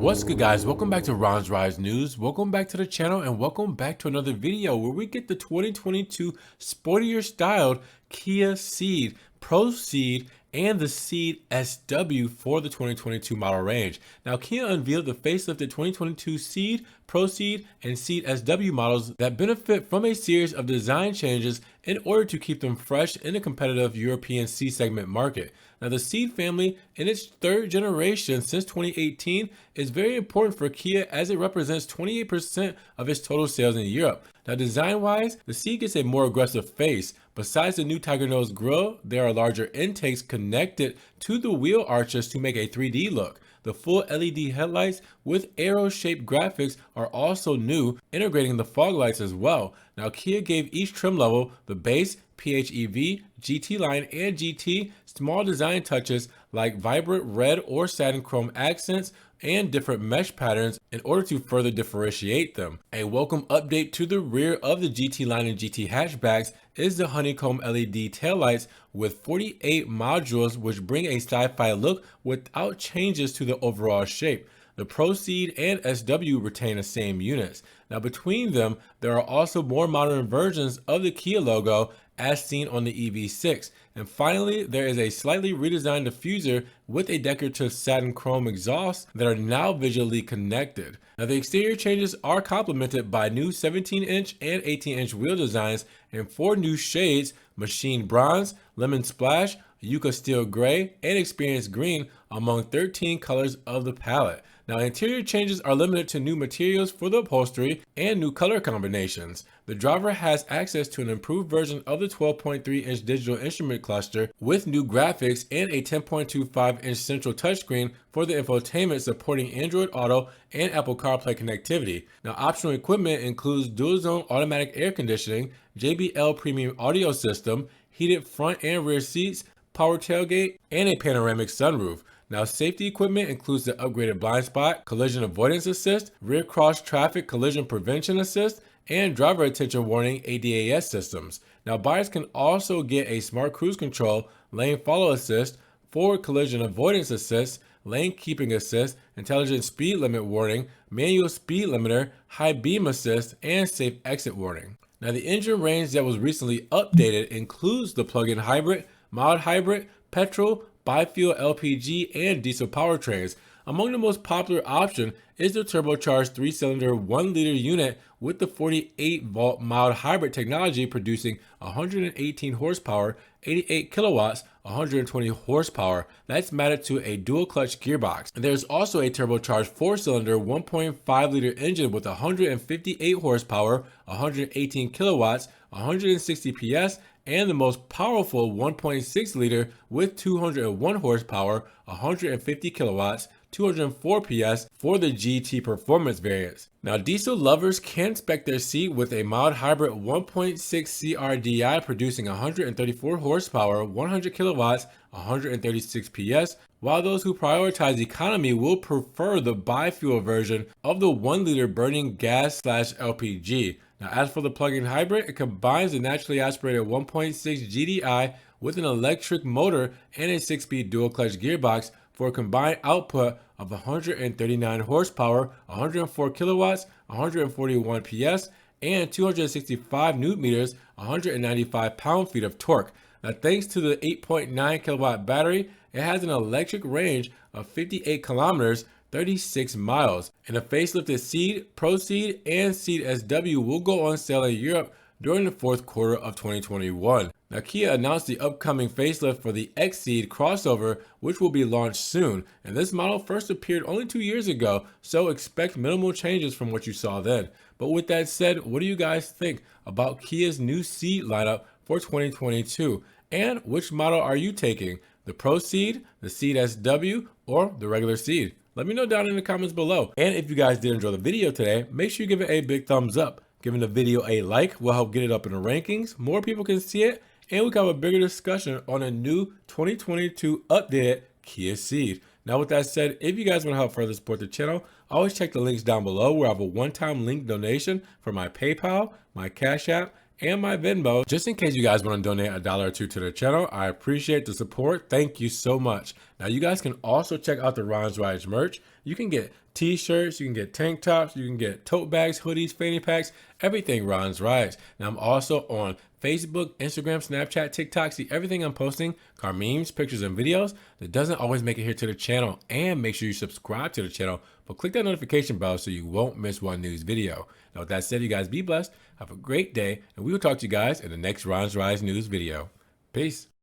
What's good, guys? Welcome back to Ron's Rise News. Welcome back to the channel and welcome back to another video where we get the 2022 Sportier styled Kia Ceed, ProCeed, and the Ceed SW for the 2022 model range. Now, Kia unveiled the facelifted 2022 Ceed, ProCeed, and Ceed SW models that benefit from a series of design changes in order to keep them fresh in the competitive European C-segment market. Now, the Ceed family, in its third generation since 2018, is very important for Kia as it represents 28% of its total sales in Europe. Now, design-wise, the Ceed gets a more aggressive face. Besides the new Tiger Nose grille, there are larger intakes connected to the wheel arches to make a 3D look. The full LED headlights with arrow-shaped graphics are also new, integrating the fog lights as well. Now, Kia gave each trim level, the base, PHEV, GT line, and GT, small design touches like vibrant red or satin chrome accents and different mesh patterns in order to further differentiate them. A welcome update to the rear of the GT line and GT hatchbacks is the honeycomb LED taillights with 48 modules, which bring a sci-fi look without changes to the overall shape. The ProCeed and SW retain the same units. Now, between them, there are also more modern versions of the Kia logo as seen on the EV6. And finally, there is a slightly redesigned diffuser with a decorative satin chrome exhaust that are now visually connected. Now, the exterior changes are complemented by new 17-inch and 18-inch wheel designs and 4 new shades: machined bronze, lemon splash, yucca steel gray, and experience green, among 13 colors of the palette. Now, interior changes are limited to new materials for the upholstery and new color combinations. The driver has access to an improved version of the 12.3-inch digital instrument cluster with new graphics and a 10.25-inch central touchscreen for the infotainment supporting Android Auto and Apple CarPlay connectivity. Now, optional equipment includes dual-zone automatic air conditioning, JBL premium audio system, heated front and rear seats, power tailgate, and a panoramic sunroof. Now, safety equipment includes the upgraded blind spot, collision avoidance assist, rear cross traffic collision prevention assist, and driver attention warning ADAS systems. Now, buyers can also get a smart cruise control, lane follow assist, forward collision avoidance assist, lane keeping assist, intelligent speed limit warning, manual speed limiter, high beam assist, and safe exit warning. Now, the engine range that was recently updated includes the plug-in hybrid, mild hybrid, petrol, bi-fuel LPG, and diesel powertrains. Among the most popular option is the turbocharged 3-cylinder 1-liter unit with the 48-volt mild hybrid technology producing 118 horsepower, 88 kilowatts, 120 horsepower. That's matched to a dual clutch gearbox. And there's also a turbocharged 4-cylinder 1.5-liter engine with 158 horsepower, 118 kilowatts, 160 PS, and the most powerful 1.6 liter with 201 horsepower, 150 kilowatts, 204 PS for the GT performance variants. Now, diesel lovers can spec their Ceed with a mild hybrid 1.6 CRDI producing 134 horsepower, 100 kilowatts, 136 PS, while those who prioritize economy will prefer the bi-fuel version of the 1-liter burning gas/LPG. Now, as for the plug-in hybrid, it combines the naturally aspirated 1.6 GDI with an electric motor and a 6-speed dual-clutch gearbox for a combined output of 139 horsepower, 104 kilowatts, 141 PS, and 265 newton meters, 195 pound-feet of torque. Now, thanks to the 8.9 kilowatt battery, it has an electric range of 58 kilometers, 36 miles. And the facelifted Ceed, ProCeed, and Ceed SW will go on sale in Europe during the fourth quarter of 2021. Now, Kia announced the upcoming facelift for the Ceed crossover, which will be launched soon. And this model first appeared only 2 years ago, so expect minimal changes from what you saw then. But with that said, what do you guys think about Kia's new Ceed lineup for 2022? And which model are you taking? The ProCeed, the Ceed SW, or the regular Ceed? Let me know down in the comments below. And if you guys did enjoy the video today, make sure you give it a big thumbs up. Giving the video a like will help get it up in the rankings. More people can see it, and we can have a bigger discussion on a new 2022 updated Kia Ceed. Now, with that said, if you guys want to help further support the channel, always check the links down below where I have a one-time link donation for my PayPal, my Cash App, and my Venmo, just in case you guys want to donate $1 or $2 to the channel. I appreciate the support. Thank you so much. Now, you guys can also check out the Ron's Rides merch. You can get t-shirts, you can get tank tops, you can get tote bags, hoodies, fanny packs, everything Ron's Rides. Now, I'm also on Facebook, Instagram, Snapchat, TikTok. See everything I'm posting, car memes, pictures, and videos that doesn't always make it here to the channel. And make sure you subscribe to the channel, but click that notification bell so you won't miss one news video. Now, with that said, you guys be blessed, have a great day, and we will talk to you guys in the next Ron's Rides news video. Peace.